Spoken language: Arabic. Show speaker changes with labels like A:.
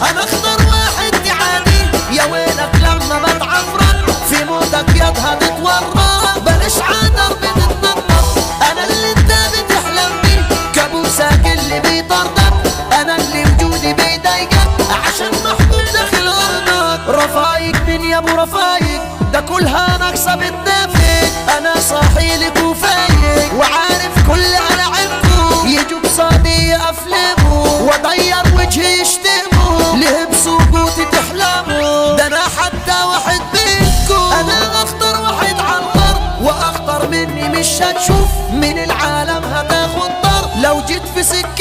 A: انا اخضر واحد عادي، يا ويلك لما بتعفرك في موتك ياض هتتورط. بلاش عذر بتتنطط، انا اللي انت بتحلم بيه، كابوسك اللي بيطردك، انا اللي وجودي بيضايقك عشان محبوب داخل ارضك. رفايق من يا ابو رفايق ده كلها ناقصه بتنافق، انا صاحي لك وفايق وعارف كل العابكم، يجوا بصادي افلامه واضير وجهي يشتموا، ليه بسقوطي تحلموا، ده انا حتى واحد منكم. انا اخطر واحد على الارض واخطر مني مش هتشوف، من العالم هتاخد ضرب لو جيت في سكة